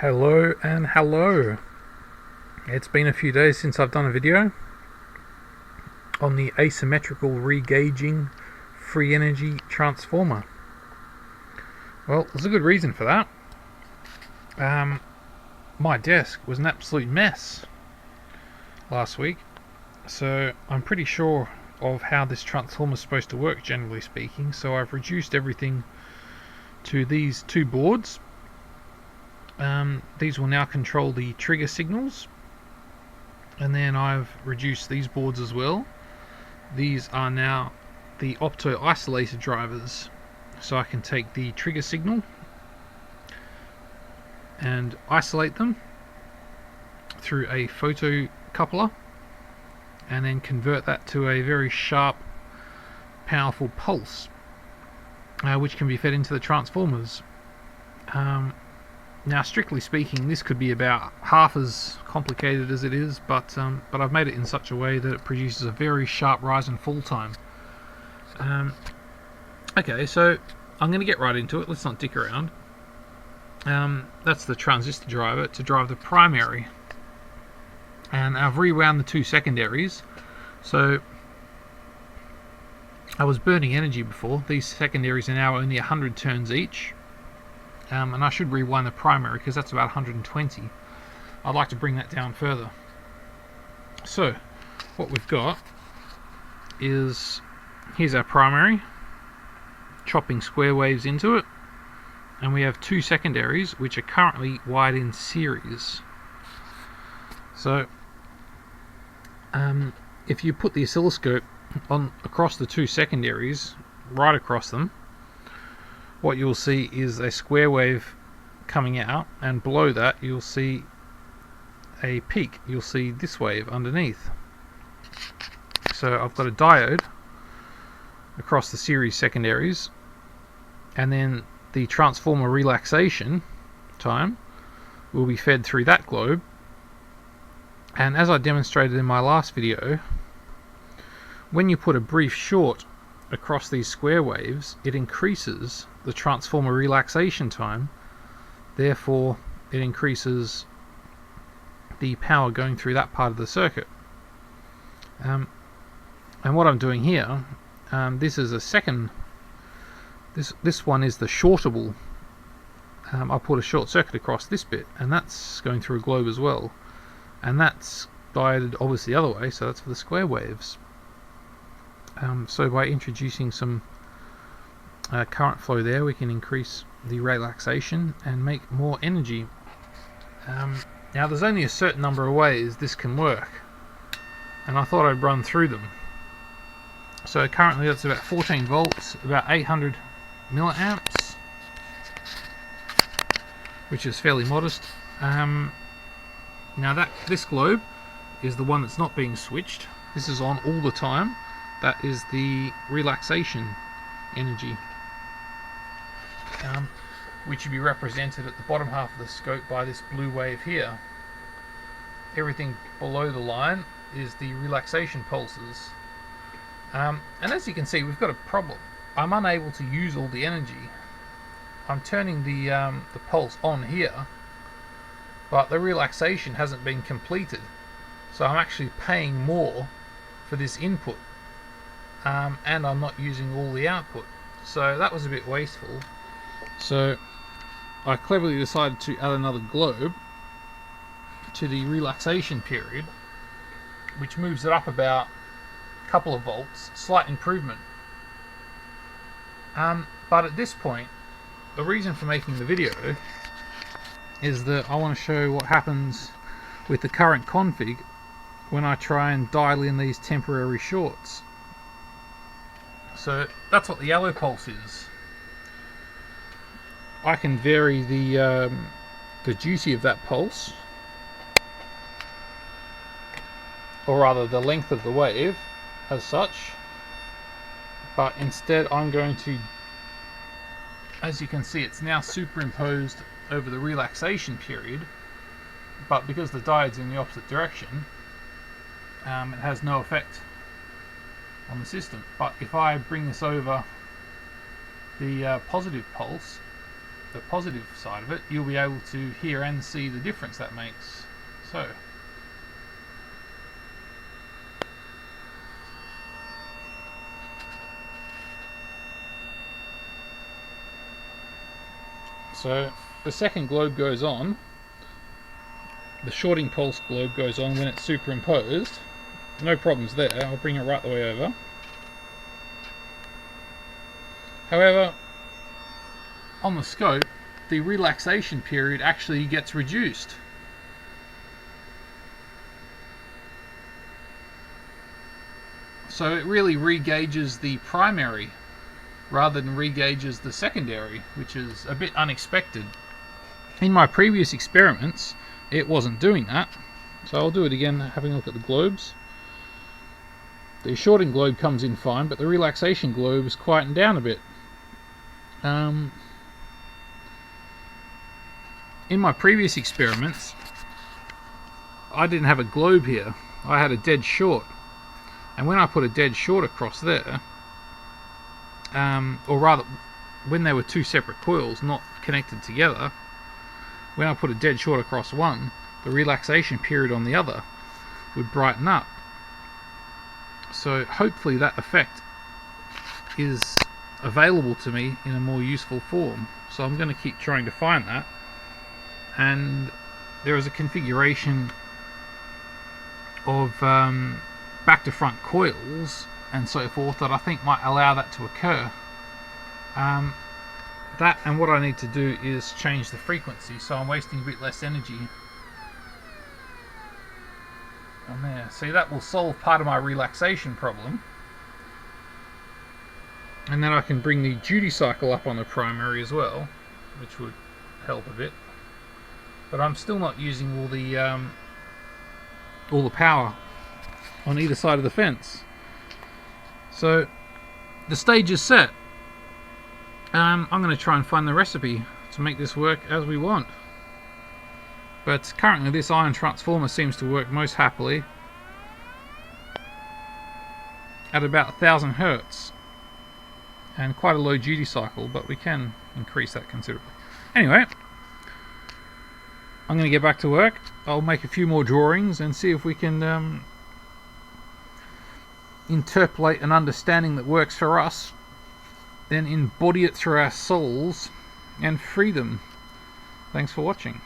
Hello and hello. It's been a few days since I've done a video on the asymmetrical regauging free energy transformer. Well, there's a good reason for that. My desk was an absolute mess last week, so I'm pretty sure of how this transformer is supposed to work, generally speaking. So I've reduced everything to these two boards. These will now control the trigger signals, and then I've reduced these boards as well. These are now the opto isolator drivers, so I can take the trigger signal and isolate them through a photocoupler and then convert that to a very sharp, powerful pulse, which can be fed into the transformers. Now, strictly speaking, this could be about half as complicated as it is, but I've made it in such a way that it produces a very sharp rise and fall time. Okay, so I'm going to get right into it. Let's not dick around. That's the transistor driver to drive the primary, and I've rewound the two secondaries. So I was burning energy before. These secondaries are now only 100 turns each. And I should rewind the primary because that's about 120. I'd like to bring that down further. So what we've got is, here's our primary, chopping square waves into it, and we have two secondaries which are currently wired in series. So if you put the oscilloscope on across the two secondaries, right across them, what you'll see is a square wave coming out, and below that you'll see a peak. You'll see this wave underneath. So I've got a diode across the series secondaries, and then the transformer relaxation time will be fed through that globe. And as I demonstrated in my last video, when you put a brief short across these square waves, it increases the transformer relaxation time, therefore it increases the power going through that part of the circuit. And what I'm doing here, this is a second, this one is the shortable. I put a short circuit across this bit, and that's going through a globe as well, and that's dioded obviously the other way, so that's for the square waves. So by introducing some current flow there, we can increase the relaxation and make more energy. Now there's only a certain number of ways this can work, and I thought I'd run through them. So currently that's about 14 volts, about 800 milliamps, which is fairly modest. Now this globe is the one that's not being switched. This is on all the time. That is the relaxation energy, which would be represented at the bottom half of the scope by this blue wave here. Everything below the line is the relaxation pulses. And as you can see, we've got a problem. I'm unable to use all the energy. I'm turning the pulse on here, but the relaxation hasn't been completed. So I'm actually paying more for this input. And I'm not using all the output, so that was a bit wasteful. So I cleverly decided to add another globe to the relaxation period, which moves it up about a couple of volts, slight improvement. But at this point, the reason for making the video is that I want to show what happens with the current config when I try and dial in these temporary shorts. So that's what the yellow pulse is. I can vary the duty of that pulse, or rather the length of the wave as such, but instead I'm going to, as you can see, it's now superimposed over the relaxation period, but because the diode's in the opposite direction, it has no effect on the system. But if I bring this over the positive pulse, the positive side of it, you'll be able to hear and see the difference that makes. So the second globe goes on, the shorting pulse globe goes on when it's superimposed. No problems there, I'll bring it right the way over. However, on the scope, the relaxation period actually gets reduced. So it really re-gauges the primary rather than re-gauges the secondary, which is a bit unexpected. In my previous experiments, it wasn't doing that. So I'll do it again, having a look at the globes. The shorting globe comes in fine, but the relaxation globe is quietened down a bit. In my previous experiments, I didn't have a globe here. I had a dead short. And when I put a dead short across there, or rather, when there were two separate coils not connected together, when I put a dead short across one, the relaxation period on the other would brighten up. So hopefully that effect is available to me in a more useful form. So I'm going to keep trying to find that. And there is a configuration of back to front coils and so forth that I think might allow that to occur. That and what I need to do is change the frequency, so I'm wasting a bit less energy on there. See, that will solve part of my relaxation problem, and then I can bring the duty cycle up on the primary as well, which would help a bit. But I'm still not using all the power on either side of the fence. So the stage is set. I'm going to try and find the recipe to make this work as we want. But currently this ion transformer seems to work most happily at about 1000 Hertz and quite a low duty cycle, but we can increase that considerably. Anyway, I'm going to get back to work. I'll make a few more drawings and see if we can interpolate an understanding that works for us, then embody it through our souls and free them. Thanks for watching.